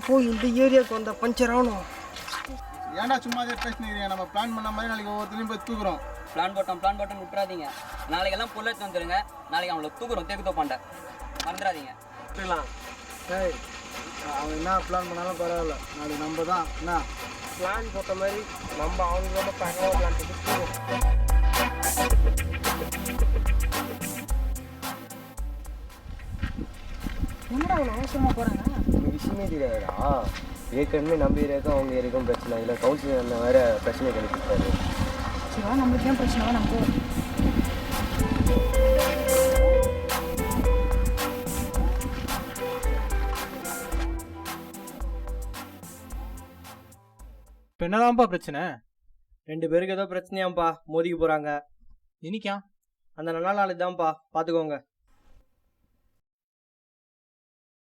போய் இந்த ஏரியாவுக்கு வந்த பஞ்சர் ஆகணும். ஏன்டா சும்மா பேசினீங்க? நம்ம பிளான் பண்ண மாதிரி நாளைக்கு ஒவ்வொருத்தரையும் போய் தூக்குறோம். பிளான் போட்டோம் விட்டுறாதீங்க. நாளைக்கு எல்லாம் புல்லட் வந்துருங்க. நாளைக்கு அவங்கள தூக்குறோம் தேக்கு தோப்பாண்ட மறந்துடாதீங்க. சரி அவன் என்ன பிளான் பண்ணாலும் பரவாயில்ல, நாளைக்கு நம்ம தான் என்ன பிளான் போட்ட மாதிரி நம்ம அவங்க பரவாயில்ல பிளான் போட்டு என்னடா அவ்வளோ அவசரமாக போகிறாங்க? இந்த விஷயமே தெரியாதுடா. ஏற்கனவே நம்ம ஏரியாவுக்கும் அவங்க ஏரியாவுக்கும் பிரச்சனை இல்லை. கவுன்சிலர் அண்ணன் வேறு பிரச்சனை கழிப்பிட்டாரு. சரிவா, நம்மளுக்கு ஏன் பிரச்சனை? நம்ம இப்போ என்னதான்ப்பா பிரச்சனை? 2 பேருக்கு ஏதோ பிரச்சனையாம்ப்பா, மோதிக்க போகிறாங்க. இன்னைக்கா? அந்த நல்ல நாளைக்கு தான்ப்பா, பார்த்துக்கோங்க.